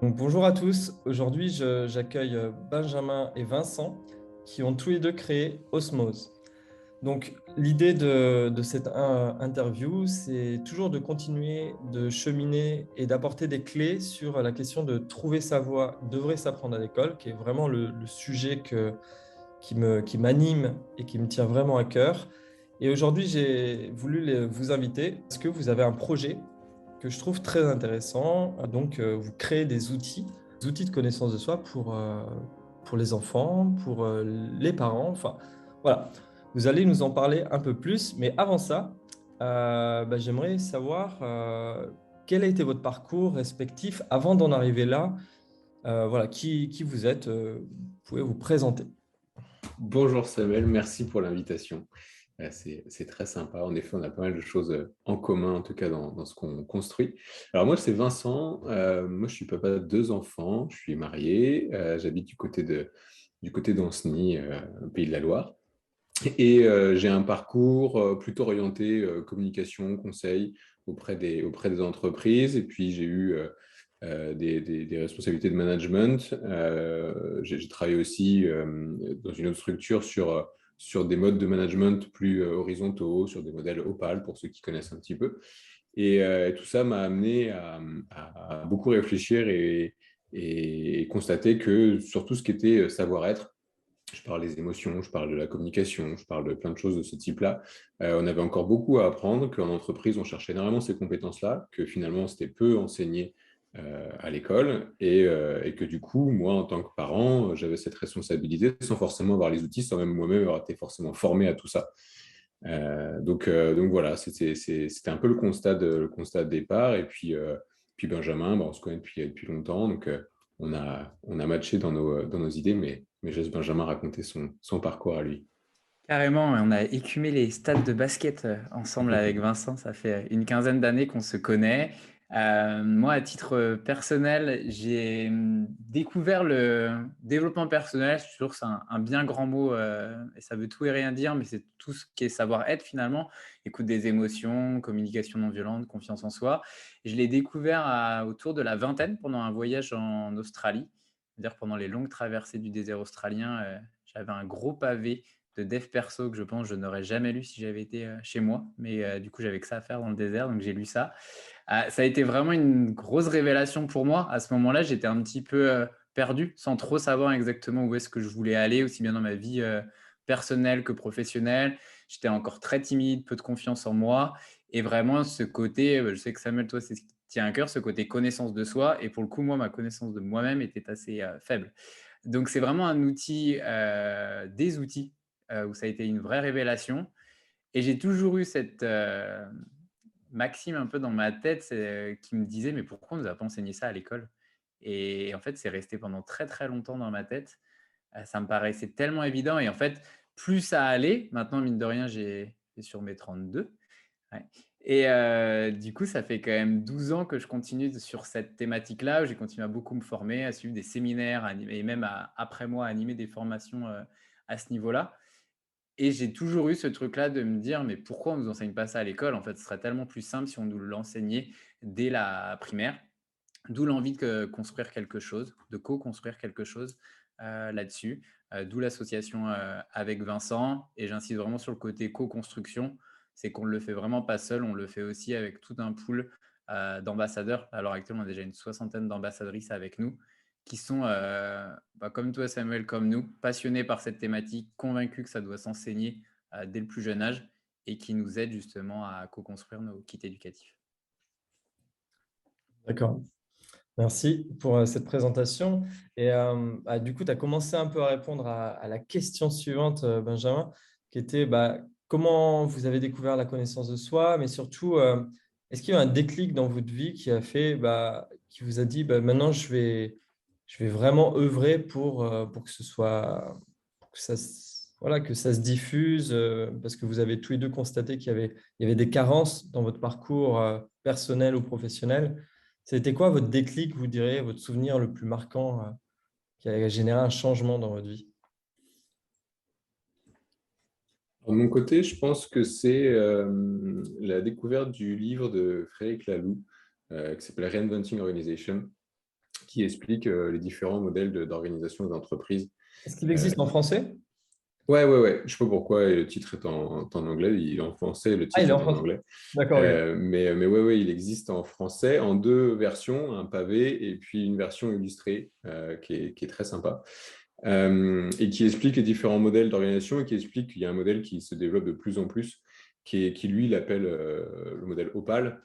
Donc, bonjour à tous. Aujourd'hui, j'accueille Benjamin et Vincent qui ont tous les deux créé Osmose. Donc, l'idée de cette interview, c'est toujours de continuer de cheminer et d'apporter des clés sur la question de trouver sa voie, devrait s'apprendre à l'école, qui est vraiment le sujet qui m'anime et qui me tient vraiment à cœur. Et aujourd'hui, j'ai voulu vous inviter parce que vous avez un projet que je trouve très intéressant. Donc, vous créez des outils de connaissance de soi pour les enfants, pour les parents. Enfin, voilà. Vous allez nous en parler un peu plus. Mais avant ça, j'aimerais savoir quel a été votre parcours respectif avant d'en arriver là. Voilà, qui vous êtes. Vous pouvez vous présenter. Bonjour Samuel, merci pour l'invitation. C'est très sympa. En effet, on a pas mal de choses en commun, en tout cas dans ce qu'on construit. Alors moi, c'est Vincent. Moi, je suis papa de deux enfants. Je suis marié. J'habite du côté d'Ancenis, au Pays de la Loire. Et j'ai un parcours plutôt orienté communication, conseil auprès des entreprises. Et puis, j'ai eu des responsabilités de management. J'ai travaillé aussi dans une autre structure sur des modes de management plus horizontaux, sur des modèles Opal, pour ceux qui connaissent un petit peu. Et tout ça m'a amené à beaucoup réfléchir et constater que sur tout ce qui était savoir-être, je parle des émotions, je parle de la communication, je parle de plein de choses de ce type-là. On avait encore beaucoup à apprendre, qu'en entreprise, on cherchait énormément ces compétences-là, que finalement, c'était peu enseigné à l'école, et que du coup, moi, en tant que parent, j'avais cette responsabilité sans forcément avoir les outils, sans même moi-même avoir été forcément formé à tout ça. Donc voilà, c'était un peu le constat de départ. Et puis Benjamin, on se connaît depuis longtemps, donc on a matché dans nos idées, mais je laisse Benjamin raconter son parcours à lui. Carrément, on a écumé les stades de basket ensemble avec Vincent. Ça fait une quinzaine d'années qu'on se connaît. Moi, à titre personnel, j'ai découvert le développement personnel. Je suis sûr que c'est un bien grand mot et ça veut tout et rien dire, mais c'est tout ce qui est savoir-être finalement. Écoute des émotions, communication non violente, confiance en soi. Je l'ai découvert autour de la vingtaine pendant un voyage en Australie. C'est-à-dire pendant les longues traversées du désert australien, j'avais un gros pavé de dev perso que je pense je n'aurais jamais lu si j'avais été chez moi. Mais du coup, j'avais que ça à faire dans le désert, donc j'ai lu ça. Ça a été vraiment une grosse révélation pour moi. À ce moment-là, j'étais un petit peu perdu, sans trop savoir exactement où est-ce que je voulais aller, aussi bien dans ma vie personnelle que professionnelle. J'étais encore très timide, peu de confiance en moi. Et vraiment, ce côté, je sais que Samuel, toi, c'est ce qui te tient à cœur, ce côté connaissance de soi. Et pour le coup, moi, ma connaissance de moi-même était assez faible. Donc, c'est vraiment un outil, des outils où ça a été une vraie révélation. Et j'ai toujours eu cette maxime un peu dans ma tête qui me disait, mais pourquoi on ne nous a pas enseigné ça à l'école? Et en fait, c'est resté pendant très très longtemps dans ma tête. Ça me paraissait tellement évident. Et en fait, plus ça allait, maintenant, mine de rien, j'ai sur mes 32. Ouais. Et du coup, ça fait quand même 12 ans que je continue sur cette thématique-là, où j'ai continué à beaucoup me former, à suivre des séminaires, et même après moi, à animer des formations à ce niveau-là. Et j'ai toujours eu ce truc-là de me dire, mais pourquoi on ne nous enseigne pas ça à l'école? En fait, ce serait tellement plus simple si on nous l'enseignait dès la primaire. D'où l'envie de construire quelque chose, de co-construire quelque chose là-dessus. D'où l'association avec Vincent. Et j'insiste vraiment sur le côté co-construction. C'est qu'on ne le fait vraiment pas seul, on le fait aussi avec tout un pool d'ambassadeurs. À l'heure actuelle, on a déjà une soixantaine d'ambassadrices avec nous qui sont, comme toi Samuel, comme nous, passionnés par cette thématique, convaincus que ça doit s'enseigner dès le plus jeune âge et qui nous aident justement à co-construire nos kits éducatifs. D'accord. Merci pour cette présentation. Et du coup, tu as commencé un peu à répondre à la question suivante, Benjamin, qui était comment vous avez découvert la connaissance de soi, mais surtout, est-ce qu'il y a eu un déclic dans votre vie qui a fait, qui vous a dit, maintenant, je vais vraiment œuvrer pour que ce soit, pour que ça, voilà, que ça se diffuse, parce que vous avez tous les deux constaté il y avait des carences dans votre parcours personnel ou professionnel. C'était quoi votre déclic, vous direz, votre souvenir le plus marquant qui a généré un changement dans votre vie? De mon côté, je pense que c'est la découverte du livre de Frédéric Laloux, qui s'appelle Reinventing Organization. qui explique les différents modèles d'organisation d'entreprise. Est-ce qu'il existe en français? Ouais, ouais, ouais. Je sais pas pourquoi le titre est en anglais. Il est en français, le Ah, il titre est est en en français. anglais. D'accord, ok. Mais ouais, ouais, il existe en français en deux versions, un pavé et puis une version illustrée qui est très sympa. Et qui explique les différents modèles d'organisation et qui explique qu'il y a un modèle qui se développe de plus en plus, qui lui, il appelle le modèle Opal,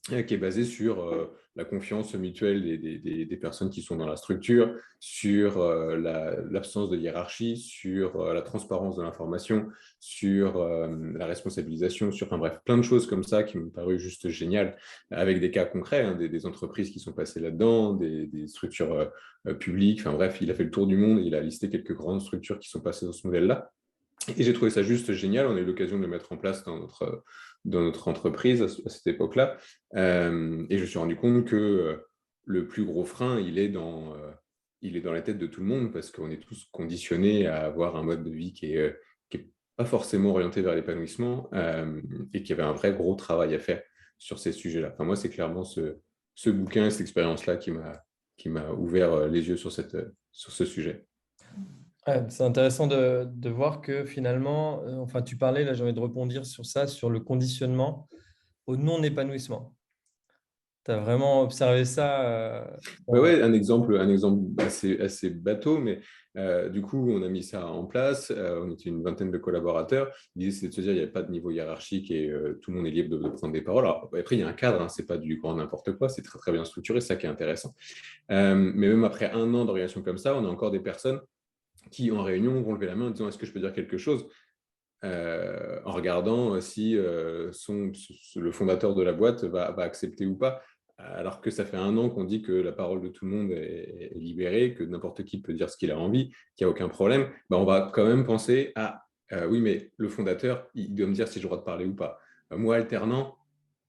qui est basé sur la confiance mutuelle des personnes qui sont dans la structure, sur l'absence de hiérarchie, sur la transparence de l'information, sur la responsabilisation, sur, enfin bref, plein de choses comme ça qui m'ont paru juste géniales, avec des cas concrets, hein, des entreprises qui sont passées là-dedans, des structures publiques, enfin bref, il a fait le tour du monde, et il a listé quelques grandes structures qui sont passées dans ce modèle-là. Et j'ai trouvé ça juste génial. On a eu l'occasion de le mettre en place dans notre entreprise à cette époque-là. Et je me suis rendu compte que le plus gros frein, il est dans la tête de tout le monde parce qu'on est tous conditionnés à avoir un mode de vie qui est pas forcément orienté vers l'épanouissement et qu'il y avait un vrai gros travail à faire sur ces sujets-là. Enfin, moi, c'est clairement ce bouquin, cette expérience-là qui m'a ouvert les yeux sur sur ce sujet. Ouais, c'est intéressant de voir que finalement, enfin, tu parlais, là, j'ai envie de rebondir sur ça, sur le conditionnement au non-épanouissement. Tu as vraiment observé ça Ouais, dans- ouais, un exemple assez bateau, mais du coup, on a mis ça en place. On était une vingtaine de collaborateurs. L'idée, c'est de se dire, il n'y avait pas de niveau hiérarchique et tout le monde est libre de prendre des paroles. Alors, après, il y a un cadre, hein, c'est pas du grand n'importe quoi, c'est très, très bien structuré, c'est ça qui est intéressant. Mais même après un an d'organisation comme ça, on a encore des personnes qui, en réunion, vont lever la main en disant, est-ce que je peux dire quelque chose en regardant si le fondateur de la boîte va accepter ou pas. Alors que ça fait un an qu'on dit que la parole de tout le monde est libérée, que n'importe qui peut dire ce qu'il a envie, qu'il n'y a aucun problème, ben on va quand même penser à oui, mais le fondateur, il doit me dire si j'ai le droit de parler ou pas. Moi, alternant,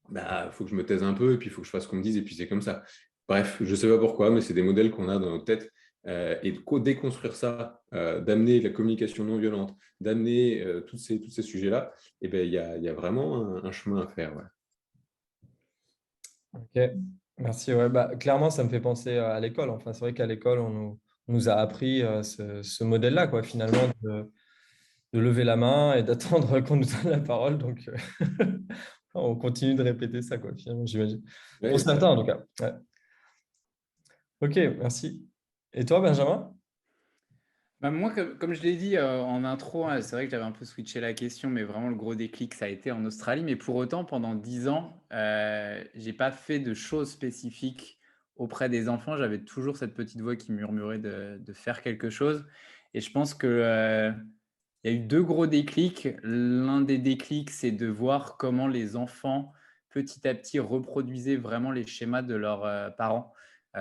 bah, faut que je me taise un peu et puis il faut que je fasse ce qu'on me dise et puis c'est comme ça. Bref, je ne sais pas pourquoi, mais c'est des modèles qu'on a dans notre tête et de déconstruire ça, d'amener la communication non violente, d'amener tous ces sujets-là, et ben, il y a vraiment un chemin à faire. Ouais. Ok, merci. Ouais, bah, clairement, ça me fait penser à l'école. Enfin, c'est vrai qu'à l'école, on nous a appris ce modèle-là, quoi, finalement, de lever la main et d'attendre qu'on nous donne la parole. Donc, on continue de répéter ça, quoi, finalement, j'imagine. Ouais, Pour c'est certains, ça. en tout cas. Ouais. Ok, merci. Et toi, Benjamin? Bah, moi, comme je l'ai dit en intro, hein, c'est vrai que j'avais un peu switché la question, mais vraiment le gros déclic, ça a été en Australie. Mais pour autant, pendant 10 ans, j'ai pas fait de choses spécifiques auprès des enfants. J'avais toujours cette petite voix qui murmurait de faire quelque chose. Et je pense que il y a eu deux gros déclics. L'un des déclics, c'est de voir comment les enfants, petit à petit, reproduisaient vraiment les schémas de leurs parents.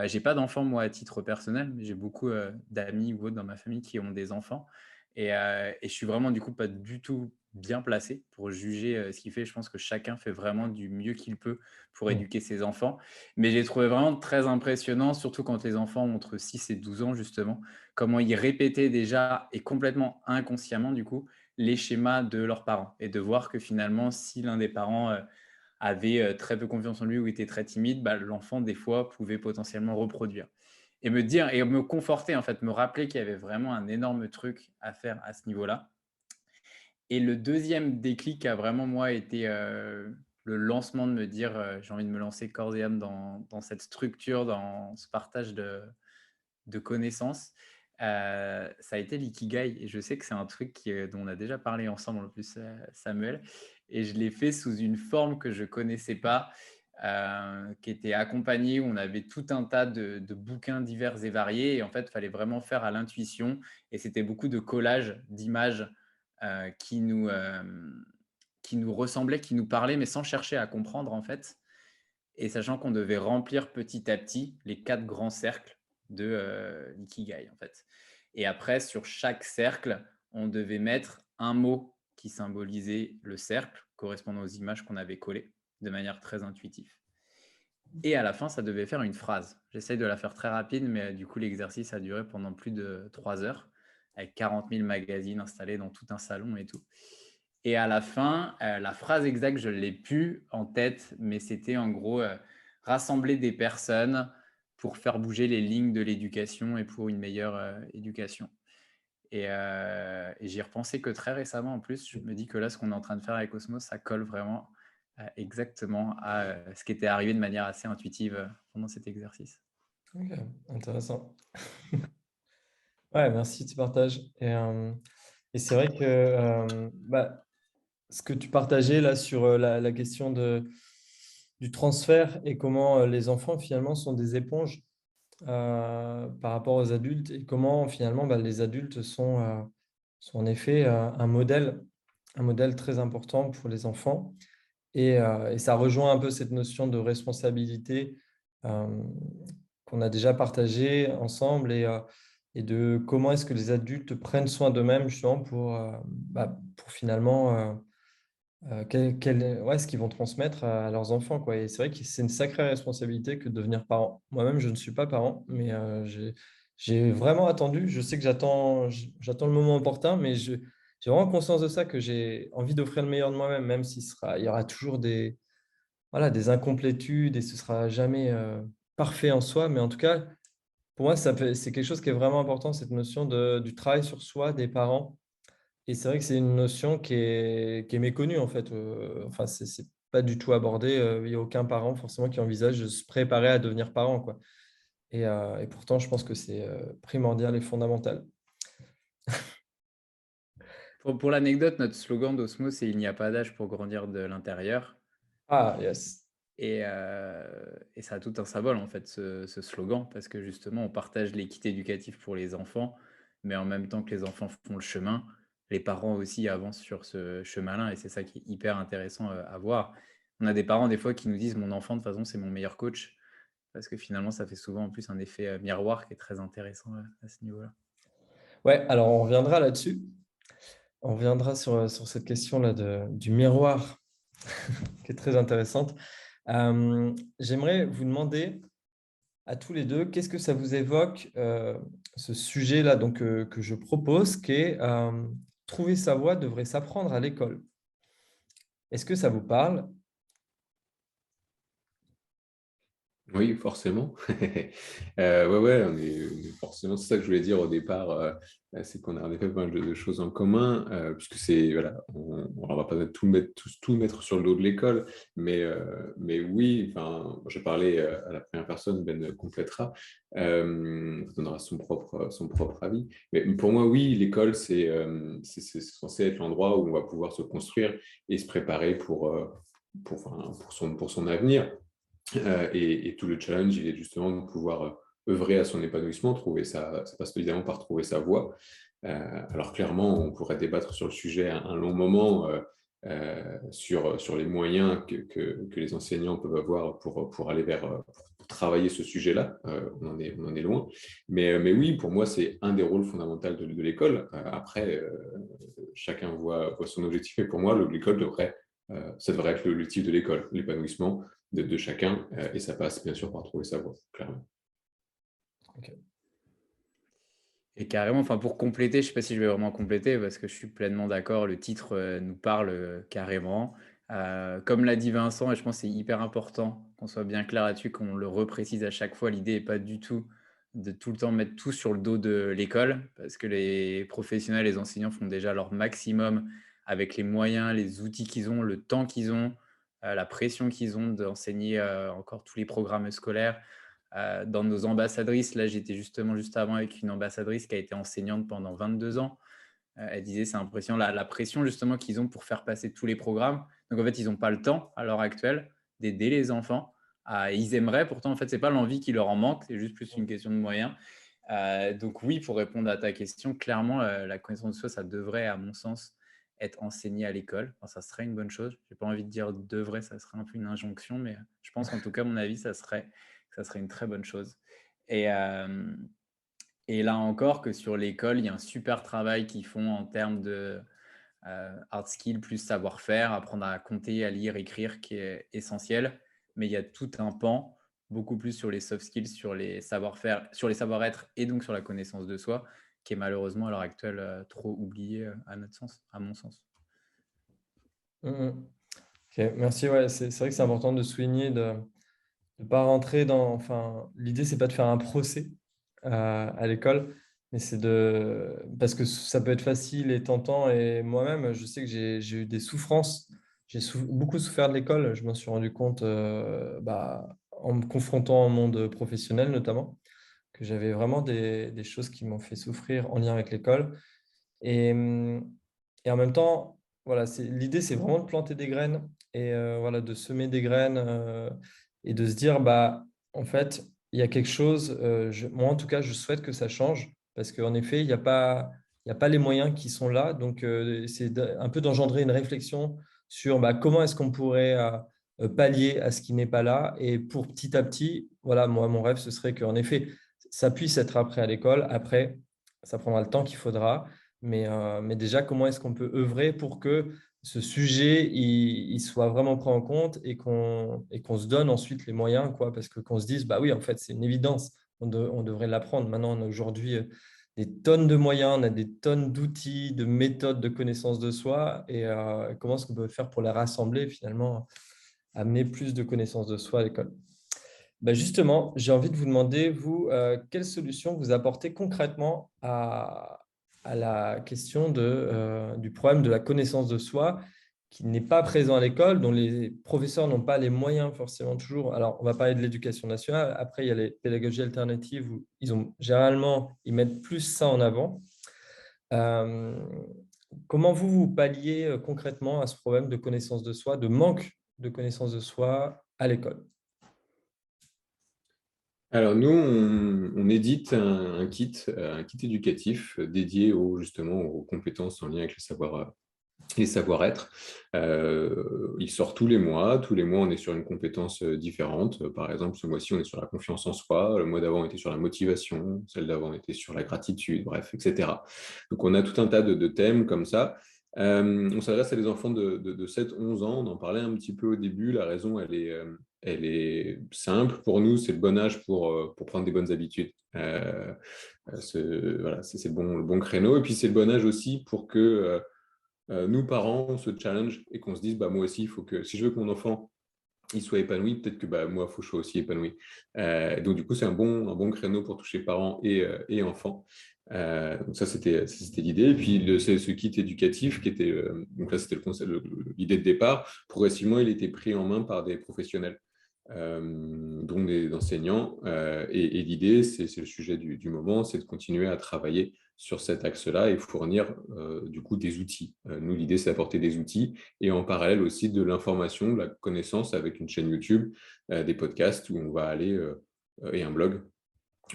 J'ai pas d'enfants, moi, à titre personnel, mais j'ai beaucoup d'amis ou autres dans ma famille qui ont des enfants. Et je suis vraiment, du coup, pas du tout bien placé pour juger ce qu'il fait. Je pense que chacun fait vraiment du mieux qu'il peut pour Hmm. éduquer ses enfants. Mais j'ai trouvé vraiment très impressionnant, surtout quand les enfants ont entre 6 et 12 ans, justement, comment ils répétaient déjà et complètement inconsciemment, du coup, les schémas de leurs parents. Et de voir que finalement, si l'un des parents avait très peu confiance en lui ou était très timide, bah, l'enfant, des fois, pouvait potentiellement reproduire. Et me dire, et me conforter, en fait, me rappeler qu'il y avait vraiment un énorme truc à faire à ce niveau-là. Et le deuxième déclic a vraiment, moi, été le lancement de me dire, j'ai envie de me lancer corps et âme dans cette structure, dans ce partage de connaissances. Ça a été l'ikigai. Et je sais que c'est un truc dont on a déjà parlé ensemble, en plus, Samuel. Et je l'ai fait sous une forme que je ne connaissais pas, qui était accompagnée, où on avait tout un tas de bouquins divers et variés. Et en fait, il fallait vraiment faire à l'intuition. Et c'était beaucoup de collages d'images euh, qui nous, euh, qui nous ressemblaient, qui nous parlaient, mais sans chercher à comprendre, en fait. Et sachant qu'on devait remplir petit à petit les 4 grands cercles de l'ikigai, en fait. Et après, sur chaque cercle, on devait mettre un mot qui symbolisait le cercle, correspondant aux images qu'on avait collées, de manière très intuitive. Et à la fin, ça devait faire une phrase. J'essaye de la faire très rapide, mais du coup, l'exercice a duré pendant plus de 3 heures, avec 40 000 magazines installés dans tout un salon et tout. Et à la fin, la phrase exacte, je ne l'ai plus en tête, mais c'était en gros rassembler des personnes pour faire bouger les lignes de l'éducation et pour une meilleure éducation. Et j'y ai repensé que très récemment en plus. Je me dis que là, ce qu'on est en train de faire avec Osmose, ça colle vraiment exactement à ce qui était arrivé de manière assez intuitive pendant cet exercice. Ok, intéressant. Ouais, merci de ce partage. Et c'est vrai que ce que tu partageais là sur la question du transfert et comment les enfants finalement sont des éponges par rapport aux adultes et comment finalement les adultes sont en effet un modèle très important pour les enfants. Et ça rejoint un peu cette notion de responsabilité euh, qu'on a déjà partagée ensemble et de comment est-ce que les adultes prennent soin d'eux-mêmes justement pour finalement ce qu'ils vont transmettre à leurs enfants, quoi. Et c'est vrai que c'est une sacrée responsabilité que de devenir parent. Moi-même, je ne suis pas parent, mais j'ai vraiment attendu. Je sais que j'attends le moment opportun, mais j'ai vraiment conscience de ça, que j'ai envie d'offrir le meilleur de moi-même, même il y aura toujours des incomplétudes et ce sera jamais parfait en soi. Mais en tout cas, pour moi, c'est quelque chose qui est vraiment important, cette notion du travail sur soi des parents. Et c'est vrai que c'est une notion qui est méconnue, en fait. Enfin, c'est pas du tout abordé. Il n'y a aucun parent forcément qui envisage de se préparer à devenir parent, quoi. Et pourtant, je pense que c'est primordial et fondamental. Pour l'anecdote, notre slogan d'Osmo, c'est « Il n'y a pas d'âge pour grandir de l'intérieur ». Ah, yes. Et ça a tout un symbole, en fait, ce slogan, parce que justement, on partage l'équité éducative pour les enfants, mais en même temps que les enfants font le chemin, les parents aussi avancent sur ce chemin-là, et c'est ça qui est hyper intéressant à voir. On a des parents, des fois, qui nous disent « Mon enfant, de toute façon, c'est mon meilleur coach », parce que finalement, ça fait souvent en plus un effet miroir qui est très intéressant à ce niveau-là. Ouais, alors on reviendra là-dessus. On reviendra sur cette question-là du miroir, qui est très intéressante. J'aimerais vous demander à tous les deux, qu'est-ce que ça vous évoque, ce sujet-là que je propose, qui est trouver sa voie devrait s'apprendre à l'école. Est-ce que ça vous parle? Oui, forcément. Ouais, forcément, c'est ça que je voulais dire au départ, c'est qu'on a en effet pas mal de choses en commun, puisque c'est, voilà, on va pas tout mettre sur le dos de l'école, mais oui, enfin, j'ai parlé à la première personne, Ben complétera, donnera son propre avis. Mais pour moi, oui, l'école, c'est censé être l'endroit où on va pouvoir se construire et se préparer pour son avenir. Et tout le challenge, il est justement de pouvoir œuvrer à son épanouissement, ça passe évidemment par trouver sa voie. Alors clairement, on pourrait débattre sur le sujet un long moment sur les moyens que les enseignants peuvent avoir pour aller pour travailler ce sujet-là. On en est loin. Mais oui, pour moi, c'est un des rôles fondamentaux de l'école. Après, chacun voit son objectif, mais pour moi, l'école ça devrait être l'objectif de l'école, l'épanouissement de chacun, et ça passe bien sûr par trouver sa voie, clairement. Ok. Et carrément, enfin pour compléter, je ne sais pas si je vais vraiment compléter parce que je suis pleinement d'accord, le titre nous parle carrément. Comme l'a dit Vincent, et je pense que c'est hyper important qu'on soit bien clair là-dessus, qu'on le reprécise à chaque fois, l'idée n'est pas du tout de tout le temps mettre tout sur le dos de l'école, parce que les professionnels, les enseignants font déjà leur maximum avec les moyens, les outils qu'ils ont, le temps qu'ils ont, la pression qu'ils ont d'enseigner encore tous les programmes scolaires. Dans nos ambassadrices, là j'étais justement juste avant avec une ambassadrice qui a été enseignante pendant 22 ans. Elle disait c'est impressionnant la pression justement qu'ils ont pour faire passer tous les programmes. Donc en fait ils n'ont pas le temps à l'heure actuelle d'aider les enfants. Ils aimeraient, pourtant en fait c'est pas l'envie qui leur en manque, c'est juste plus une question de moyens. Donc oui, pour répondre à ta question, clairement la connaissance de soi, ça devrait à mon sens être enseigné à l'école. Enfin, ça serait une bonne chose. J'ai pas envie de dire devrait, ça serait un peu une injonction, mais je pense qu'en tout cas, à mon avis, ça serait une très bonne chose. Et, euh, et là encore, que sur l'école, il y a un super travail qu'ils font en termes de hard skills plus savoir-faire, apprendre à compter, à lire, écrire, qui est essentiel. Mais il y a tout un pan, beaucoup plus sur les soft skills, sur les savoir-faire, sur les savoir-être et donc sur la connaissance de soi, qui est malheureusement à l'heure actuelle trop oublié à notre sens, à mon sens. Mhm. Ok, merci. Ouais, c'est vrai que c'est important de souligner de pas rentrer dans… Enfin, l'idée, c'est pas de faire un procès à l'école, mais c'est de… Parce que ça peut être facile et tentant. Et moi-même, je sais que j'ai eu des souffrances. Beaucoup souffert de l'école. Je m'en suis rendu compte en me confrontant au monde professionnel, notamment, que j'avais vraiment des choses qui m'ont fait souffrir en lien avec l'école. Et, et en même temps, voilà, l'idée, c'est vraiment de planter des graines et voilà, de semer des graines et de se dire, bah, en fait, il y a quelque chose, moi en tout cas, je souhaite que ça change parce qu'en effet, il y a pas les moyens qui sont là. Donc, c'est un peu d'engendrer une réflexion sur bah, comment est-ce qu'on pourrait pallier à ce qui n'est pas là. Et pour petit à petit, voilà, moi, mon rêve, ce serait qu'en effet, ça puisse être appris à l'école. Après, ça prendra le temps qu'il faudra. Mais déjà, comment est-ce qu'on peut œuvrer pour que ce sujet il soit vraiment pris en compte et qu'on se donne ensuite les moyens, quoi, parce que qu'on se dise, bah oui, en fait, c'est une évidence, on devrait l'apprendre. Maintenant, on a aujourd'hui des tonnes de moyens, on a des tonnes d'outils, de méthodes, de connaissances de soi, et comment est-ce qu'on peut faire pour les rassembler, finalement, amener plus de connaissances de soi à l'école. Bah justement, j'ai envie de vous demander, vous, quelles solutions vous apportez concrètement à la question du problème de la connaissance de soi qui n'est pas présent à l'école, dont les professeurs n'ont pas les moyens forcément toujours. Alors, on va parler de l'éducation nationale. Après, il y a les pédagogies alternatives où généralement, ils mettent plus ça en avant. Euh, Comment vous palliez concrètement à ce problème de connaissance de soi, de manque de connaissance de soi à l'école? Alors nous, on édite un kit éducatif dédié justement aux compétences en lien avec les savoir-être. Il sort tous les mois. Tous les mois, on est sur une compétence différente. Par exemple, ce mois-ci, on est sur la confiance en soi. Le mois d'avant, on était sur la motivation. Celle d'avant, on était sur la gratitude, bref, etc. Donc, on a tout un tas de thèmes comme ça. On s'adresse à des enfants de 7-11 ans. On en parlait un petit peu au début. La raison, elle est simple pour nous. C'est le bon âge pour prendre des bonnes habitudes. Voilà, c'est le bon créneau. Et puis, c'est le bon âge aussi pour que nous, parents, on se challenge et qu'on se dise, bah, moi aussi, il faut que, si je veux que mon enfant il soit épanoui, peut-être que bah, moi, il faut que je sois aussi épanoui. Donc, du coup, c'est un bon créneau pour toucher parents et enfants. Donc, ça, c'était l'idée. Et puis, c'est ce kit éducatif qui était, donc là, c'était l'idée de départ. Progressivement, il était pris en main par des professionnels, dont des enseignants. Et l'idée, c'est le sujet du moment, c'est de continuer à travailler sur cet axe-là et fournir du coup des outils. Nous, l'idée, c'est d'apporter des outils et en parallèle aussi de l'information, de la connaissance avec une chaîne YouTube, des podcasts où on va aller, et un blog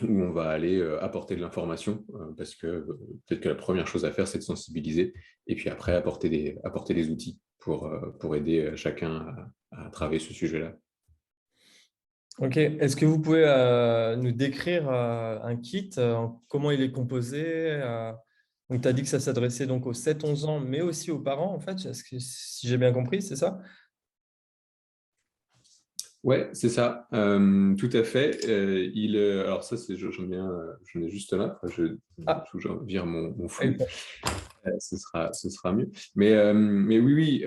où on va aller apporter de l'information parce que peut-être que la première chose à faire, c'est de sensibiliser et puis après apporter des outils pour aider chacun à travailler ce sujet-là. Ok. Est-ce que vous pouvez nous décrire un kit, comment il est composé donc, tu as dit que ça s'adressait donc aux 7-11 ans, mais aussi aux parents, en fait. Si j'ai bien compris, c'est ça? Ouais, c'est ça, tout à fait. Alors ça, j'en ai juste là. Enfin, Ah, je vire mon flux, oui. ce sera mieux. Mais oui, oui,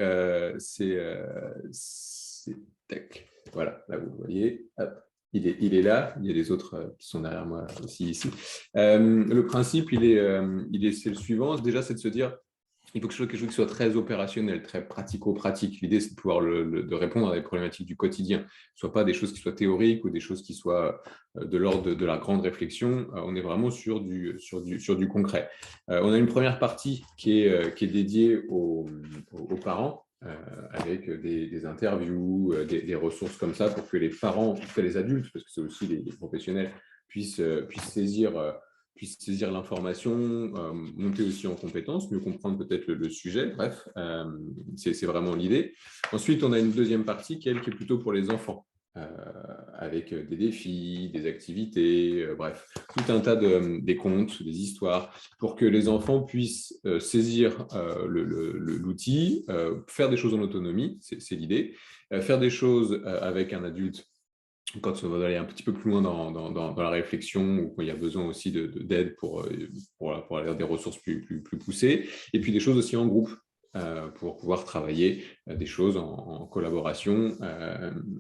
tac. Voilà, là vous le voyez. Hop. Il est là. Il y a les autres qui sont derrière moi aussi ici. Le principe, c'est le suivant. Déjà, c'est de se dire, il faut que ce soit quelque chose qui soit très opérationnel, très pratico-pratique. L'idée, c'est de pouvoir de répondre à des problématiques du quotidien. Ce ne soit pas des choses qui soient théoriques ou des choses qui soient de l'ordre de la grande réflexion. On est vraiment sur du concret. On a une première partie qui est dédiée aux parents, avec des interviews, des ressources comme ça pour que les parents, les adultes, parce que c'est aussi les professionnels, puissent saisir l'information, monter aussi en compétences, mieux comprendre peut-être le sujet. Bref, c'est vraiment l'idée. Ensuite, on a une deuxième partie qui est plutôt pour les enfants, avec des défis, des activités, bref, tout un tas des contes, des histoires, pour que les enfants puissent saisir l'outil, faire des choses en autonomie, c'est l'idée, faire des choses avec un adulte quand on va aller un petit peu plus loin dans la réflexion ou quand il y a besoin aussi d'aide pour aller vers des ressources plus poussées, et puis des choses aussi en groupe. pour pouvoir travailler des choses en collaboration,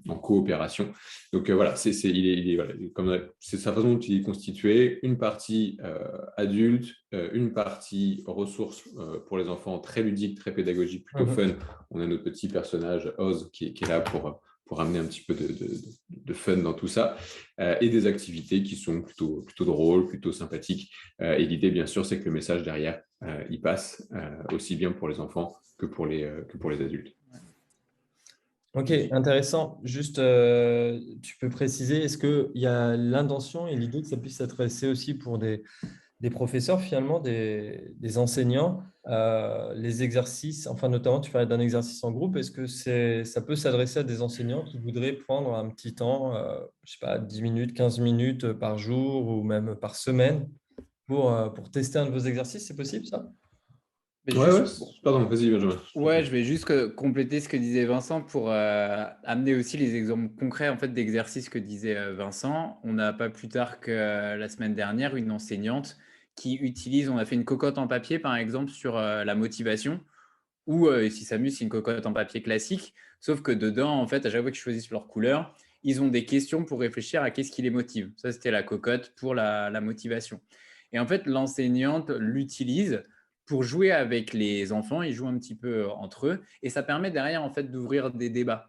en coopération. Donc voilà, voilà, c'est sa façon dont il est constitué, une partie adulte, une partie ressources pour les enfants, très ludique, très pédagogique, plutôt fun. On a notre petit personnage Oz qui est là pour amener un petit peu de fun dans tout ça, et des activités qui sont plutôt drôles, plutôt sympathiques. Et l'idée, bien sûr, c'est que le message derrière, il passe aussi bien pour les enfants que pour les adultes. Ok, intéressant. Juste, tu peux préciser, est-ce qu'il y a l'intention et l'idée que ça puisse s'adresser aussi pour des professeurs, finalement, des enseignants, les exercices, enfin notamment tu parlais d'un exercice en groupe, est-ce que ça peut s'adresser à des enseignants qui voudraient prendre un petit temps, je sais pas, 10 minutes, 15 minutes par jour ou même par semaine pour tester un de vos exercices, c'est possible ça? Mais Ouais, juste, pardon, vas-y, Benjamin. ouais, je vais juste compléter ce que disait Vincent pour amener aussi les exemples concrets en fait d'exercices que disait Vincent. On n'a pas plus tard que la semaine dernière une enseignante qui utilise, on a fait une cocotte en papier par exemple sur la motivation, ou si s'amusent, c'est une cocotte en papier classique, sauf que dedans, en fait, à chaque fois qu'ils choisissent leur couleur, ils ont des questions pour réfléchir à qu'est-ce qui les motive. Ça, c'était la cocotte pour la motivation. Et en fait, l'enseignante l'utilise pour jouer avec les enfants. Ils jouent un petit peu entre eux et ça permet derrière, en fait, d'ouvrir des débats.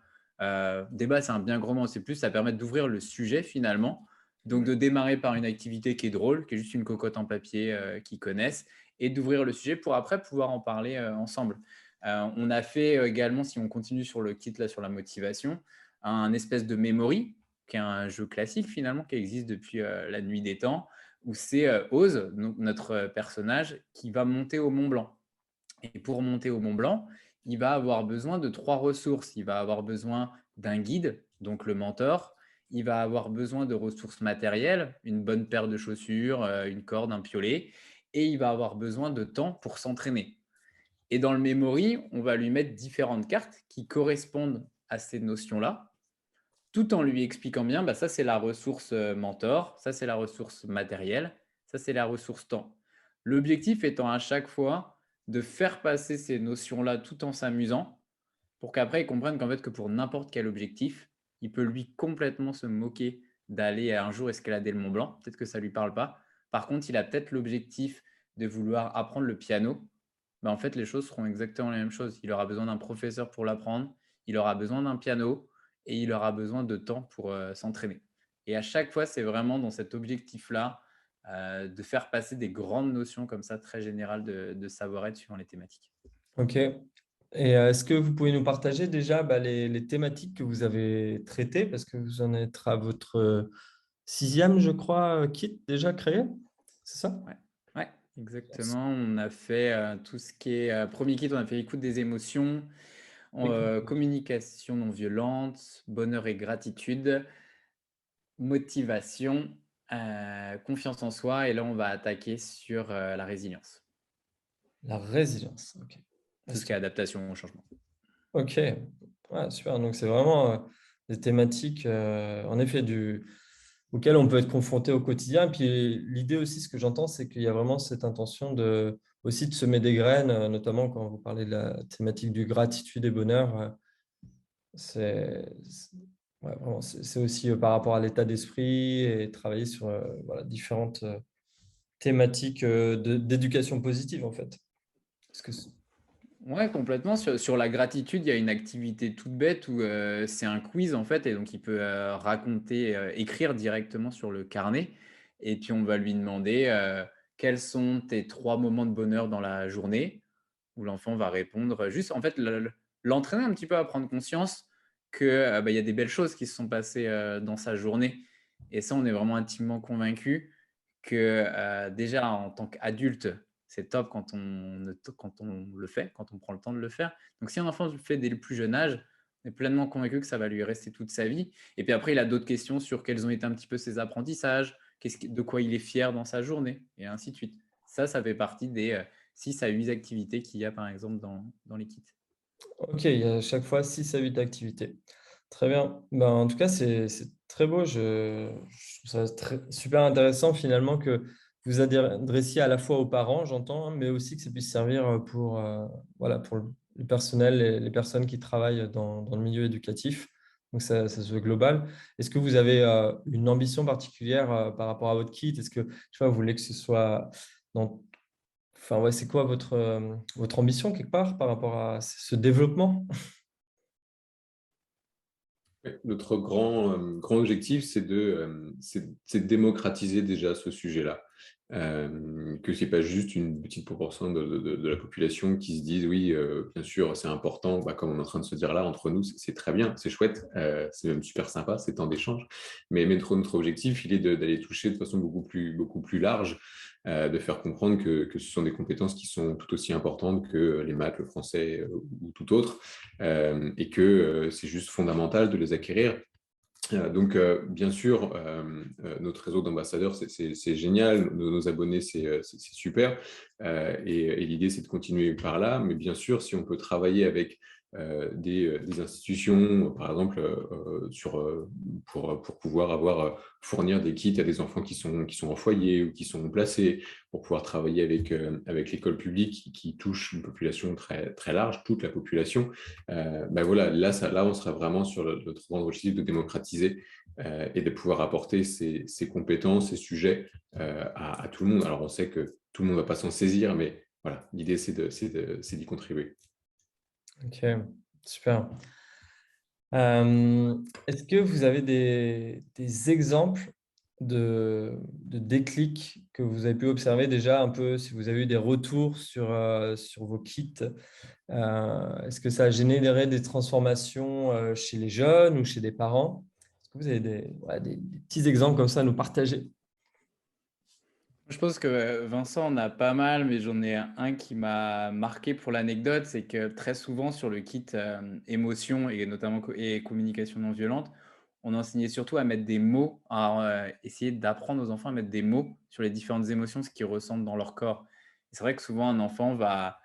Débat, c'est un bien gros mot, c'est plus, ça permet d'ouvrir le sujet finalement. Donc, de démarrer par une activité qui est drôle, qui est juste une cocotte en papier qu'ils connaissent, et d'ouvrir le sujet pour après pouvoir en parler ensemble. On a fait également, si on continue sur le kit, là, sur la motivation, un espèce de memory, qui est un jeu classique finalement, qui existe depuis la nuit des temps, où c'est Oz, notre personnage, qui va monter au Mont Blanc. Et pour monter au Mont Blanc, il va avoir besoin de 3 ressources. Il va avoir besoin d'un guide, donc le mentor. Il va avoir besoin de ressources matérielles, une bonne paire de chaussures, une corde, un piolet. Et il va avoir besoin de temps pour s'entraîner. Et dans le memory, on va lui mettre différentes cartes qui correspondent à ces notions-là, tout en lui expliquant bien, bah, ça c'est la ressource mentor, ça c'est la ressource matérielle, ça c'est la ressource temps. L'objectif étant à chaque fois de faire passer ces notions-là tout en s'amusant, pour qu'après il comprenne qu'en fait que pour n'importe quel objectif, il peut lui complètement se moquer d'aller un jour escalader le Mont Blanc, peut-être que ça ne lui parle pas. Par contre, il a peut-être l'objectif de vouloir apprendre le piano. Bah, en fait, les choses seront exactement les mêmes choses. Il aura besoin d'un professeur pour l'apprendre, il aura besoin d'un piano et il aura besoin de temps pour s'entraîner. Et à chaque fois, c'est vraiment dans cet objectif-là de faire passer des grandes notions comme ça, très générales de savoir-être suivant les thématiques. Ok. Et est-ce que vous pouvez nous partager déjà les thématiques que vous avez traitées, parce que vous en êtes à votre 6e, je crois, kit déjà créé, c'est ça? Ouais, ouais, exactement. On a fait tout ce qui est premier kit, on a fait écoute des émotions, communication non violente, bonheur et gratitude, motivation, confiance en soi. Et là, on va attaquer sur la résilience, La résilience, ok. tout ce qui est adaptation au changement. Ok, ouais, super. Donc, c'est vraiment des thématiques, en effet, auxquelles on peut être confronté au quotidien. Et puis, l'idée aussi, ce que j'entends, c'est qu'il y a vraiment cette intention aussi de semer des graines, notamment quand vous parlez de la thématique du gratitude et bonheur. Ouais, vraiment, c'est aussi par rapport à l'état d'esprit et travailler sur voilà, différentes thématiques d'éducation positive, en fait. Parce que Ouais, complètement. Sur la gratitude, il y a une activité toute bête où c'est un quiz en fait, et donc il peut raconter, écrire directement sur le carnet, et puis on va lui demander quels sont tes 3 moments de bonheur dans la journée, où l'enfant va répondre juste, en fait, l'entraîner un petit peu à prendre conscience que bah, il y a des belles choses qui se sont passées dans sa journée. Et ça, on est vraiment intimement convaincu que déjà en tant qu'adulte, c'est top quand on le fait, quand on prend le temps de le faire. Donc si un enfant le fait dès le plus jeune âge, on est pleinement convaincu que ça va lui rester toute sa vie. Et puis après, il a d'autres questions sur quels ont été un petit peu ses apprentissages, de quoi il est fier dans sa journée, et ainsi de suite. Ça fait partie des 6 à 8 activités qu'il y a par exemple dans les kits. ok, il y a à chaque fois 6 à 8 activités. Très bien. Ben, en tout cas, c'est très beau. Je trouve ça super intéressant finalement que vous adressiez à la fois aux parents, j'entends, hein, mais aussi que ça puisse servir voilà, pour le personnel et les personnes qui travaillent dans le milieu éducatif. Donc, ça se veut global. Est-ce que vous avez une ambition particulière par rapport à votre kit? Est-ce que, je sais pas, vous voulez que ce soit dans... Enfin, ouais, c'est quoi votre ambition quelque part par rapport à ce développement? Ouais, notre grand objectif, c'est de démocratiser déjà ce sujet-là. Que ce n'est pas juste une petite proportion de la population qui se disent oui, bien sûr, c'est important, bah, comme on est en train de se dire là, entre nous, c'est très bien, c'est chouette, c'est même super sympa, c'est temps d'échange. Mais notre objectif, il est d'aller toucher de façon beaucoup plus large, de faire comprendre que ce sont des compétences qui sont tout aussi importantes que les maths, le français ou tout autre, et que c'est juste fondamental de les acquérir. Donc, bien sûr, notre réseau d'ambassadeurs, c'est génial. Nos abonnés, c'est super. Et l'idée, c'est de continuer par là. Mais bien sûr, si on peut travailler avec des institutions, par exemple, pour pouvoir fournir des kits à des enfants qui sont en foyer ou qui sont placés, pour pouvoir travailler avec l'école publique qui touche une population très, très large, toute la population, ben voilà, là, on sera vraiment sur notre grand objectif de démocratiser et de pouvoir apporter ces compétences, ces sujets à tout le monde. Alors, on sait que tout le monde ne va pas s'en saisir, mais voilà, l'idée, c'est d'y contribuer. Ok, super. Est-ce que vous avez des exemples de déclics que vous avez pu observer déjà un peu, si vous avez eu des retours sur vos kits? Est-ce que ça a généré des transformations chez les jeunes ou chez des parents? Est-ce que vous avez des petits exemples comme ça à nous partager? Je pense que Vincent en a pas mal, mais j'en ai un qui m'a marqué pour l'anecdote, c'est que très souvent sur le kit émotion et notamment et communication non violente, on enseignait surtout à mettre des mots, à essayer d'apprendre aux enfants à mettre des mots sur les différentes émotions, ce qu'ils ressentent dans leur corps. Et c'est vrai que souvent un enfant va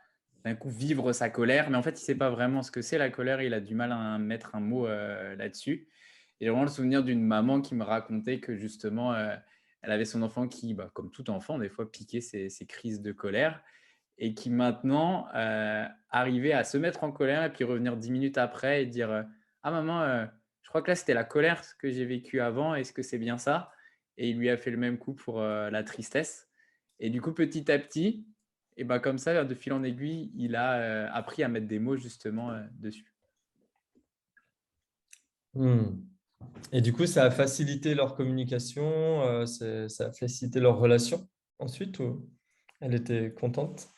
d'un coup vivre sa colère, mais en fait il sait pas vraiment ce que c'est la colère, il a du mal à mettre un mot là-dessus. Et j'ai vraiment le souvenir d'une maman qui me racontait que justement elle avait son enfant qui, bah, comme tout enfant, des fois piquait ses crises de colère et qui maintenant arrivait à se mettre en colère et puis revenir 10 minutes après et dire ah maman, je crois que là c'était la colère ce que j'ai vécu avant, est-ce que c'est bien ça? Et il lui a fait le même coup pour la tristesse. Et du coup, petit à petit, et bah, comme ça, de fil en aiguille, il a appris à mettre des mots justement dessus. Hmm. Et du coup, ça a facilité leur communication, ça a facilité leur relation ensuite, ou elle était contente?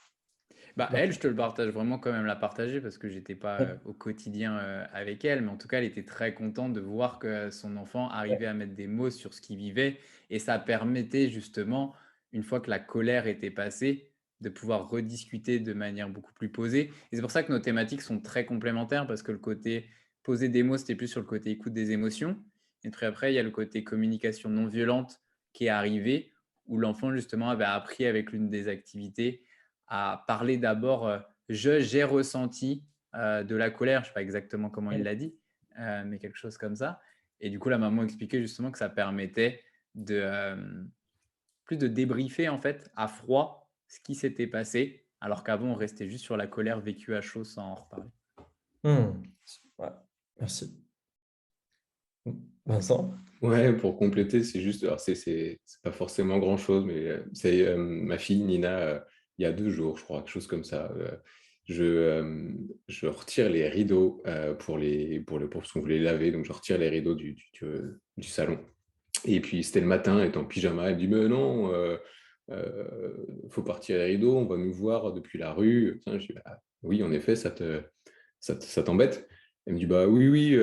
Bah, elle, je te le partage vraiment quand même la partager parce que j'étais pas Ouais, au quotidien avec elle, mais en tout cas, elle était très contente de voir que son enfant ouais. arrivait à mettre des mots sur ce qu'il vivait et ça permettait justement, une fois que la colère était passée, de pouvoir rediscuter de manière beaucoup plus posée. Et c'est pour ça que nos thématiques sont très complémentaires parce que le côté poser des mots, c'était plus sur le côté écoute des émotions. Et puis après, il y a le côté communication non violente qui est arrivé où l'enfant justement avait appris avec l'une des activités à parler d'abord j'ai ressenti de la colère, je ne sais pas exactement comment il l'a dit, mais quelque chose comme ça. Et du coup, la maman expliquait justement que ça permettait de plus de débriefer en fait à froid ce qui s'était passé, alors qu'avant on restait juste sur la colère vécue à chaud sans en reparler. Hmm. Ouais, merci. Vincent? Ouais, pour compléter, c'est juste, alors c'est pas forcément grand-chose, mais c'est ma fille Nina, il y a 2 jours, je crois, quelque chose comme ça. Je retire les rideaux pour parce qu'on voulait les laver, donc je retire les rideaux du salon. Et puis c'était le matin, elle était en pyjama, elle me dit, mais non, faut partir les rideaux, on va nous voir depuis la rue. Tiens, je dis, bah, oui, en effet, ça t'embête? Elle me dit, bah oui, oui.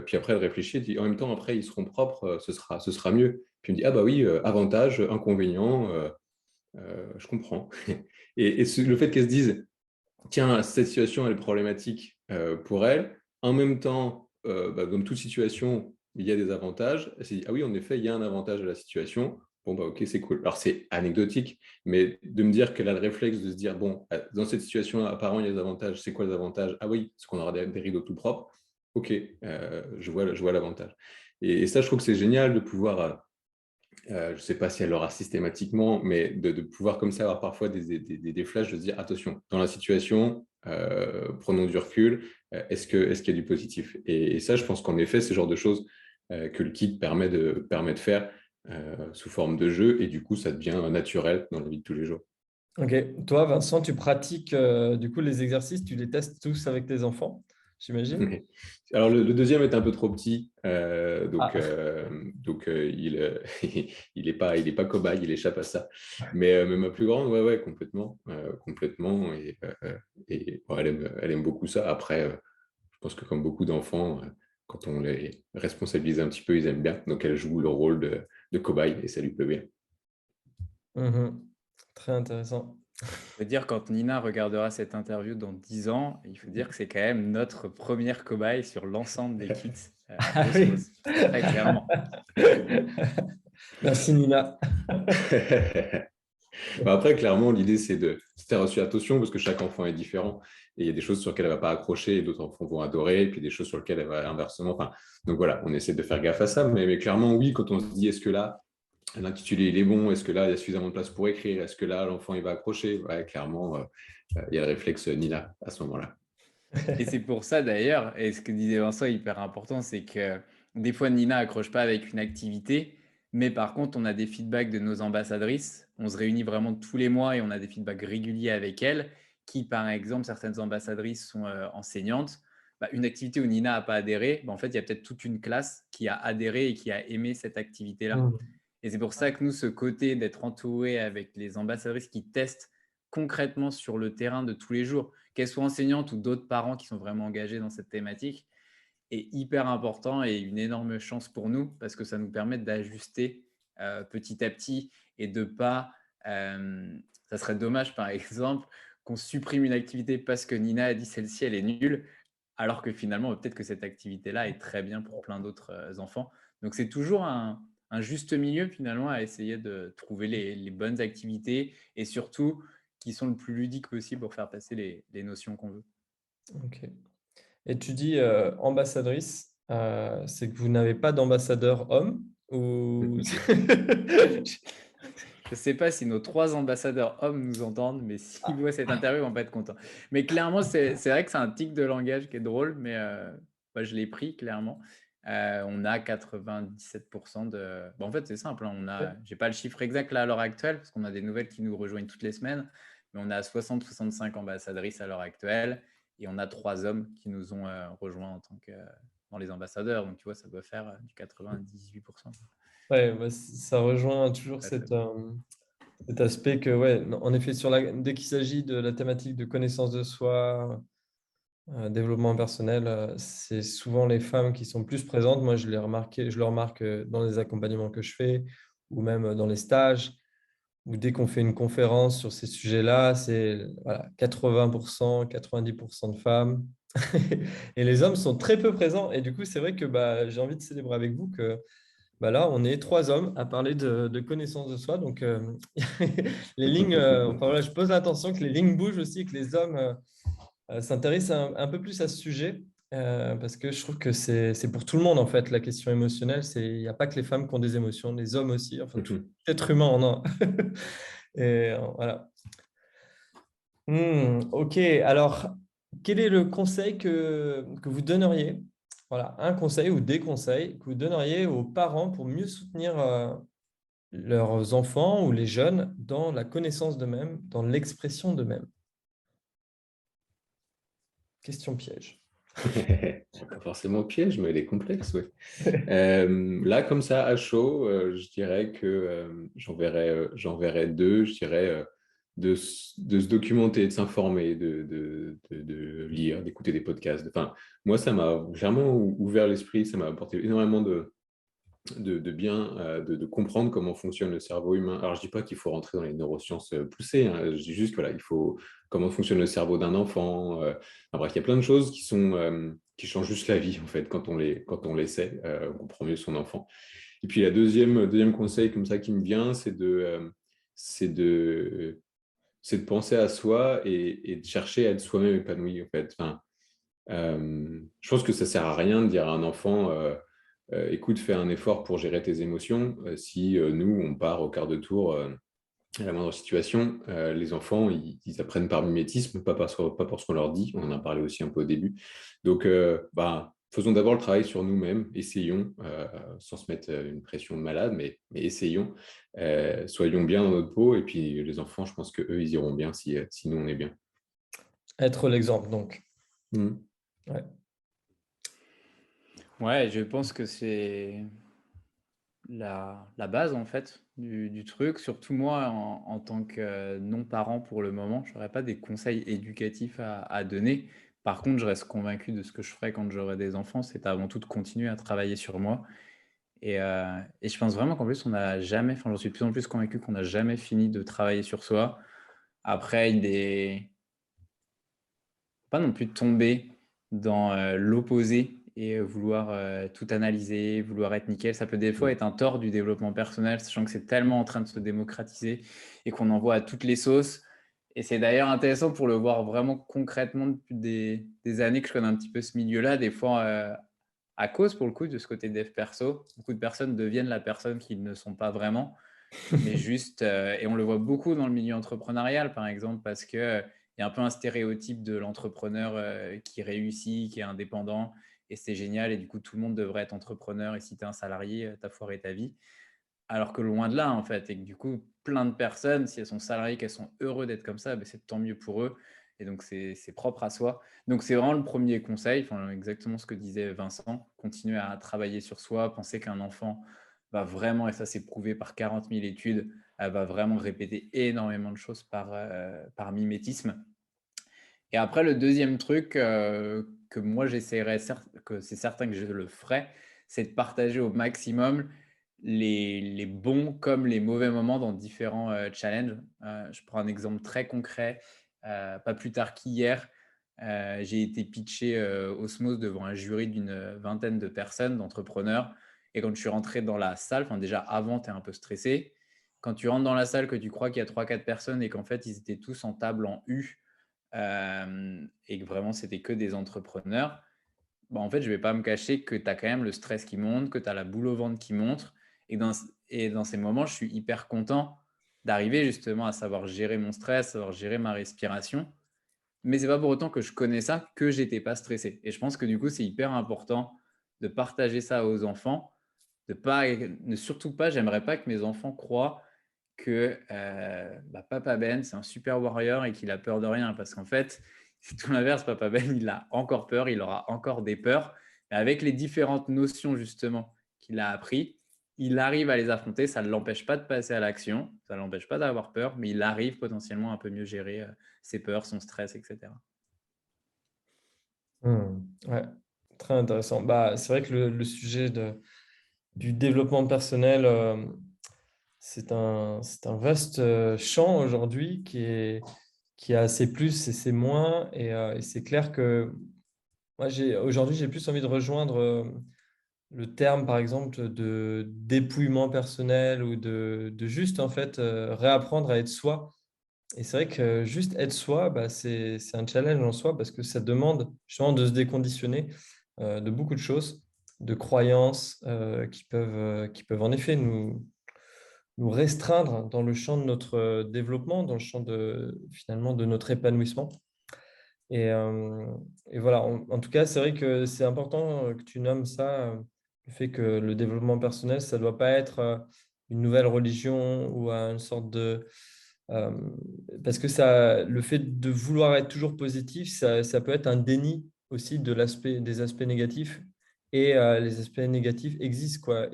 Puis après, elle réfléchit, elle dit, en même temps, après, ils seront propres, ce sera mieux. Puis elle me dit, ah bah oui, avantage, inconvénient, je comprends. Et le fait qu'elle se dise, tiens, cette situation, elle est problématique pour elle, en même temps, bah, comme toute situation, il y a des avantages. Elle s'est dit, ah oui, en effet, il y a un avantage à la situation. Bon, bah ok, c'est cool. Alors, c'est anecdotique, mais de me dire qu'elle a le réflexe de se dire, bon, dans cette situation, apparemment, il y a des avantages. C'est quoi les avantages? Ah oui, c'est qu'on aura des rideaux tout propres. Ok, je vois l'avantage. Et ça, je trouve que c'est génial de pouvoir je ne sais pas si elle l'aura systématiquement, mais de pouvoir comme ça avoir parfois des flashs, de se dire attention, dans la situation, prenons du recul, est-ce qu'il y a du positif? Et ça, je pense qu'en effet, c'est le genre de choses que le kit permet de faire sous forme de jeu, et du coup, ça devient naturel dans la vie de tous les jours. Ok. Toi, Vincent, tu pratiques du coup les exercices, tu les testes tous avec tes enfants, j'imagine? Alors, le deuxième est un peu trop petit, Ah, il est pas cobaye, il échappe à ça. Mais ma plus grande, ouais, complètement, complètement. Et bon, elle aime beaucoup ça. Après, je pense que comme beaucoup d'enfants, quand on les responsabilise un petit peu, ils aiment bien. Donc, elle joue le rôle de cobaye et ça lui plaît bien. mhm. Très intéressant. Il faut dire, quand Nina regardera cette interview dans 10 ans, il faut dire que c'est quand même notre première cobaye sur l'ensemble des kits Ah oui. Osmose, très clairement. Merci Nina. Bah, après, clairement, l'idée, c'est de faire aussi attention parce que chaque enfant est différent. Et il y a des choses sur lesquelles elle ne va pas accrocher et d'autres enfants vont adorer. Et puis des choses sur lesquelles elle va inversement. Enfin, donc voilà, on essaie de faire gaffe à ça. Mais clairement, oui, quand on se dit est-ce que là, l'intitulé il est bon, est-ce que là, il y a suffisamment de place pour écrire, est-ce que là, l'enfant il va accrocher? Ouais, clairement, il y a le réflexe Nina à ce moment-là. Et c'est pour ça d'ailleurs, et ce que disait Vincent est hyper important, c'est que des fois Nina accroche pas avec une activité, mais par contre on a des feedbacks de nos ambassadrices. On se réunit vraiment tous les mois et on a des feedbacks réguliers avec elles, qui par exemple certaines ambassadrices sont enseignantes. Bah, une activité où Nina n'a pas adhéré, bah, en fait il y a peut-être toute une classe qui a adhéré et qui a aimé cette activité-là. Mhm. Et c'est pour ça que nous, ce côté d'être entouré avec les ambassadrices qui testent concrètement sur le terrain de tous les jours, qu'elles soient enseignantes ou d'autres parents qui sont vraiment engagés dans cette thématique, est hyper important et une énorme chance pour nous parce que ça nous permet d'ajuster petit à petit et de pas. Ça serait dommage, par exemple, qu'on supprime une activité parce que Nina a dit celle-ci, elle est nulle, alors que finalement, peut-être que cette activité-là est très bien pour plein d'autres enfants. Donc, c'est toujours un juste milieu finalement à essayer de trouver les bonnes activités et surtout qui sont le plus ludiques possible pour faire passer les notions qu'on veut. Ok. Et tu dis ambassadrice, c'est que vous n'avez pas d'ambassadeur homme ou... Je ne sais pas si nos 3 ambassadeurs hommes nous entendent, mais s'ils voient cette interview, ils vont pas être contents. Mais clairement, c'est vrai que c'est un tic de langage qui est drôle, mais moi, je l'ai pris clairement. On a 97% de... Bon, en fait, c'est simple. J'ai pas le chiffre exact là à l'heure actuelle, parce qu'on a des nouvelles qui nous rejoignent toutes les semaines, mais on a 60-65 ambassadrices à l'heure actuelle, et on a 3 hommes qui nous ont rejoints en tant que dans les ambassadeurs. Donc, tu vois, ça doit faire du 98%. Ouais, bah, ça rejoint toujours Très, très cet aspect que, ouais, en effet, dès qu'il s'agit de la thématique de connaissance de soi, développement personnel, c'est souvent les femmes qui sont plus présentes. Moi, je le remarque dans les accompagnements que je fais ou même dans les stages, où dès qu'on fait une conférence sur ces sujets-là, c'est voilà, 80%, 90% de femmes. Et les hommes sont très peu présents. Et du coup, c'est vrai que bah, j'ai envie de célébrer avec vous que bah là, on est 3 hommes à parler de connaissance de soi. Donc, les lignes, enfin, voilà, je pose l'attention que les lignes bougent aussi, que les hommes s'intéressent un peu plus à ce sujet. Parce que je trouve que c'est pour tout le monde, en fait, la question émotionnelle. Il n'y a pas que les femmes qui ont des émotions, les hommes aussi. Enfin, tout Mhm. être humain en a. Et voilà. Ok, alors, quel est le conseil que vous donneriez? Voilà, un conseil ou des conseils que vous donneriez aux parents pour mieux soutenir leurs enfants ou les jeunes dans la connaissance d'eux-mêmes, dans l'expression d'eux-mêmes. Question piège. Pas forcément piège, mais elle est complexe, oui. Là, comme ça, à chaud, je dirais que j'en verrais deux. Je dirais de se documenter, de s'informer, de lire, d'écouter des podcasts. Enfin, moi, ça m'a vraiment ouvert l'esprit, ça m'a apporté énormément de bien de comprendre comment fonctionne le cerveau humain. Alors, je dis pas qu'il faut rentrer dans les neurosciences poussées, hein. Je dis juste que voilà, il faut comment fonctionne le cerveau d'un enfant. Enfin, bref, il y a plein de choses qui changent juste la vie en fait quand on les sait, on comprend mieux son enfant. Et puis la deuxième conseil comme ça qui me vient, c'est de c'est de penser à soi et de chercher à être soi-même épanoui en fait. Enfin, je pense que ça sert à rien de dire à un enfant écoute, fais un effort pour gérer tes émotions. Si nous, on part au quart de tour à la moindre situation, les enfants, ils apprennent par mimétisme, pas parce qu'on leur dit. On en a parlé aussi un peu au début. Donc, faisons d'abord le travail sur nous-mêmes. Essayons, sans se mettre une pression de malade, mais essayons. Soyons bien dans notre peau. Et puis, les enfants, je pense qu'eux, ils iront bien si nous, on est bien. Être l'exemple, donc. Mhm. Ouais. Ouais, je pense que c'est la base en fait du truc. Surtout moi, en tant que non-parent pour le moment, je n'aurais pas des conseils éducatifs à donner. Par contre, je reste convaincu de ce que je ferai quand j'aurai des enfants, c'est avant tout de continuer à travailler sur moi. Et je pense vraiment qu'en plus, on n'a jamais, enfin, j'en suis de plus en plus convaincu qu'on n'a jamais fini de travailler sur soi. Après, il est pas non plus tomber dans l'opposé et vouloir tout analyser, vouloir être nickel. Ça peut des fois être un tort du développement personnel, sachant que c'est tellement en train de se démocratiser et qu'on en voit à toutes les sauces. Et c'est d'ailleurs intéressant pour le voir vraiment concrètement depuis des années que je connais un petit peu ce milieu-là. Des fois, à cause pour le coup de ce côté dev perso, beaucoup de personnes deviennent la personne qu'ils ne sont pas vraiment, mais juste, et on le voit beaucoup dans le milieu entrepreneurial, par exemple, parce que il y a un peu un stéréotype de l'entrepreneur qui réussit, qui est indépendant, et c'est génial, et du coup, tout le monde devrait être entrepreneur, et si tu es un salarié, tu as foiré ta vie. Alors que loin de là, en fait, et que du coup, plein de personnes, si elles sont salariées, qu'elles sont heureux d'être comme ça, ben, c'est tant mieux pour eux, et donc c'est propre à soi. Donc c'est vraiment le premier conseil, enfin, exactement ce que disait Vincent, continuer à travailler sur soi, penser qu'un enfant va vraiment, et ça c'est prouvé par 40 000 études, elle va vraiment répéter énormément de choses par mimétisme. Et après, le deuxième truc que moi j'essaierais, que c'est certain que je le ferai, c'est de partager au maximum les bons comme les mauvais moments dans différents challenges. Je prends un exemple très concret. Pas plus tard qu'hier, j'ai été pitché Osmose devant un jury d'une vingtaine de personnes, d'entrepreneurs. Et quand je suis rentré dans la salle, enfin déjà avant, tu es un peu stressé. Quand tu rentres dans la salle, que tu crois qu'il y a 3-4 personnes et qu'en fait, ils étaient tous en table en U, et que vraiment, c'était que des entrepreneurs, bah, en fait, je ne vais pas me cacher que tu as quand même le stress qui monte, que tu as la boule au ventre qui monte. Et dans ces moments, je suis hyper content d'arriver justement à savoir gérer mon stress, savoir gérer ma respiration. Mais c'est pas pour autant que je connais ça que j'étais pas stressé. Et je pense que du coup, c'est hyper important de partager ça aux enfants, ne surtout pas, j'aimerais pas que mes enfants croient que Papa Ben, c'est un super warrior et qu'il a peur de rien. Parce qu'en fait, c'est tout l'inverse. Papa Ben, il a encore peur, il aura encore des peurs. Mais avec les différentes notions, justement, qu'il a appris, il arrive à les affronter. Ça ne l'empêche pas de passer à l'action, ça ne l'empêche pas d'avoir peur, mais il arrive potentiellement à un peu mieux gérer ses peurs, son stress, etc. Ouais, très intéressant. Bah, c'est vrai que le sujet du développement personnel, c'est un vaste champ aujourd'hui qui a ses plus et ses moins. Et c'est clair que moi, aujourd'hui, j'ai plus envie de rejoindre le terme, par exemple, de dépouillement personnel ou de juste, en fait, réapprendre à être soi. Et c'est vrai que juste être soi, bah, c'est un challenge en soi parce que ça demande justement de se déconditionner de beaucoup de choses, de croyances qui peuvent en effet nous restreindre dans le champ de notre développement, dans le champ finalement de notre épanouissement. Et, euh, et voilà, en tout cas, c'est vrai que c'est important que tu nommes ça, le fait que le développement personnel, ça ne doit pas être une nouvelle religion ou une sorte de... euh, parce que le fait de vouloir être toujours positif, ça peut être un déni aussi des aspects négatifs. Et les aspects négatifs existent, quoi.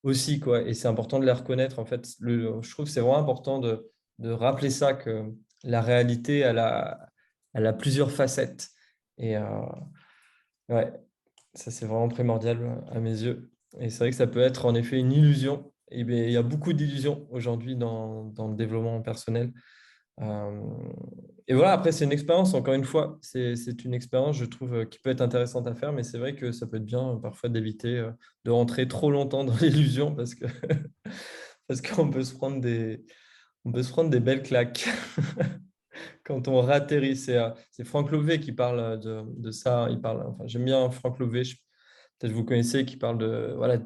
Aussi, quoi. Et c'est important de les reconnaître, en fait. Je trouve que c'est vraiment important de rappeler ça, que la réalité, elle a plusieurs facettes. Et ouais, ça, c'est vraiment primordial à mes yeux. Et c'est vrai que ça peut être en effet une illusion. Et bien, il y a beaucoup d'illusions aujourd'hui dans le développement personnel. Euh, et voilà, après, c'est une expérience, encore une fois. C'est une expérience, je trouve, qui peut être intéressante à faire, mais c'est vrai que ça peut être bien parfois d'éviter de rentrer trop longtemps dans l'illusion parce qu'on peut se prendre des belles claques. Quand on ratterrit. C'est Franck Lové qui parle de ça. Enfin, j'aime bien Franck Lové. peut-être vous connaissez, qui parle de, voilà,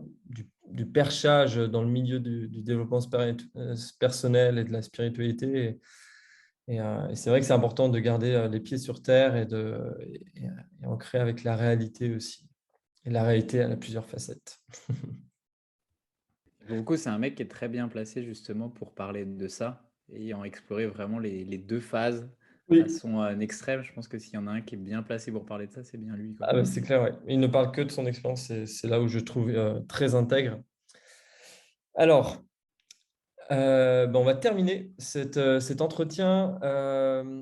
du perchage dans le milieu du développement personnel et de la spiritualité. Et c'est vrai que c'est important de garder les pieds sur terre et ancrer avec la réalité aussi. Et la réalité, elle a plusieurs facettes. Pour le coup, c'est un mec qui est très bien placé justement pour parler de ça et en explorer vraiment les deux phases à Oui, son extrême. Je pense que s'il y en a un qui est bien placé pour parler de ça, c'est bien lui, quoi. ah bah, c'est clair, ouais. Il ne parle que de son expérience, c'est là où je trouve très intègre. Alors, on va terminer cet entretien.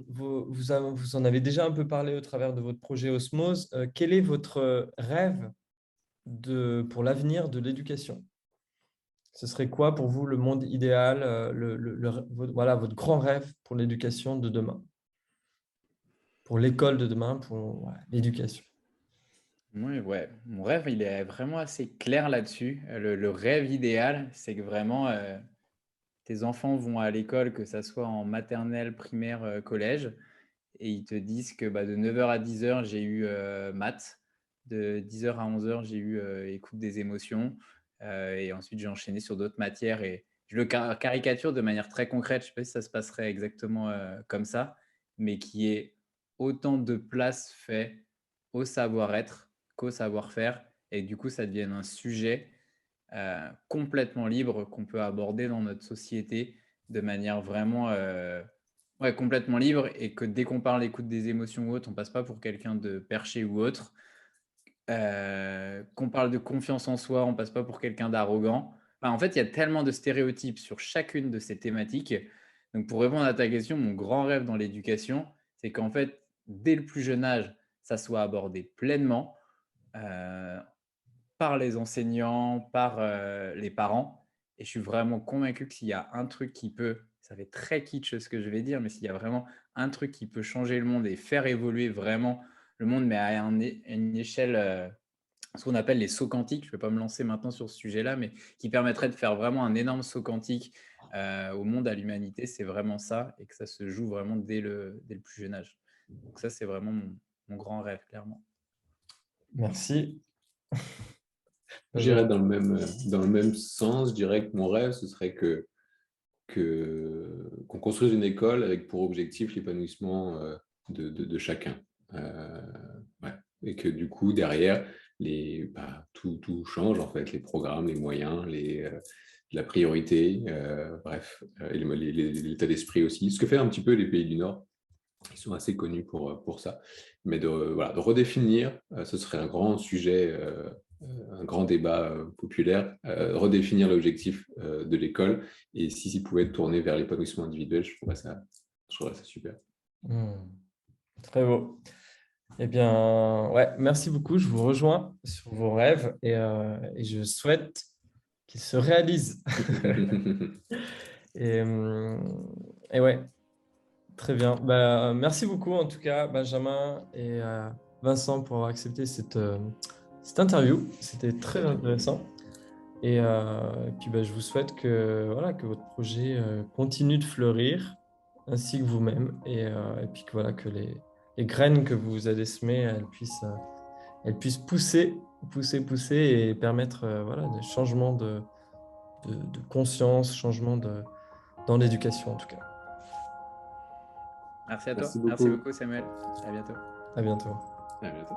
Vous en avez déjà un peu parlé au travers de votre projet Osmose. Quel est votre rêve pour l'avenir de l'éducation? Ce serait quoi pour vous le monde idéal, voilà, votre grand rêve pour l'éducation de demain, pour l'école de demain, pour voilà, l'éducation? Oui, ouais. Mon rêve, il est vraiment assez clair là-dessus. Le rêve idéal, c'est que vraiment tes enfants vont à l'école, que ça soit en maternelle, primaire, collège, et ils te disent que bah, de 9h à 10h, j'ai eu maths, de 10h à 11h, j'ai eu écoute des émotions, et ensuite j'ai enchaîné sur d'autres matières. Et je le caricature de manière très concrète, je ne sais pas si ça se passerait exactement comme ça, mais qui est autant de place fait au savoir-être qu'au savoir-faire, et du coup ça devienne un sujet complètement libre qu'on peut aborder dans notre société de manière vraiment ouais, complètement libre, et que dès qu'on parle d'écoute des émotions ou autre, on passe pas pour quelqu'un de perché ou autre. Qu'on parle de confiance en soi, on passe pas pour quelqu'un d'arrogant. Enfin, en fait, il y a tellement de stéréotypes sur chacune de ces thématiques. Donc, pour répondre à ta question, mon grand rêve dans l'éducation, c'est qu'en fait, dès le plus jeune âge, ça soit abordé pleinement. Euh, Par les enseignants, par les parents. Et je suis vraiment convaincu que s'il y a un truc qui peut, ça fait très kitsch ce que je vais dire, mais s'il y a vraiment un truc qui peut changer le monde et faire évoluer vraiment le monde, mais à une échelle, ce qu'on appelle les sauts quantiques, je ne vais pas me lancer maintenant sur ce sujet-là, mais qui permettrait de faire vraiment un énorme saut quantique au monde, à l'humanité, c'est vraiment ça, et que ça se joue vraiment dès le plus jeune âge. Donc ça, c'est vraiment mon grand rêve, clairement. Merci. J'irais dans le même sens. Je dirais que mon rêve, ce serait qu'on construise une école avec pour objectif l'épanouissement de chacun. Ouais. Et que du coup, derrière, tout change, en fait, les programmes, les moyens, la priorité, bref, et l'état d'esprit aussi. Ce que fait un petit peu les pays du Nord. Ils sont assez connus pour ça. Mais voilà, de redéfinir, ce serait un grand sujet, un grand débat populaire, redéfinir l'objectif de l'école, et si pouvait être tourné vers l'épanouissement individuel, je trouverais ça super. Très beau. Eh bien, ouais, merci beaucoup. Je vous rejoins sur vos rêves et je souhaite qu'ils se réalisent. Et, et ouais, très bien. Bah, merci beaucoup en tout cas, Benjamin et Vincent, pour avoir accepté cette interview. C'était très intéressant. Et puis, je vous souhaite voilà, que votre projet continue de fleurir, ainsi que vous-même, et puis voilà, que les graines que vous avez semées, elles puissent pousser et permettre voilà, des changements de conscience, changements dans l'éducation en tout cas. Merci à toi. Merci Merci beaucoup. beaucoup, Samuel. À bientôt. À bientôt. À bientôt.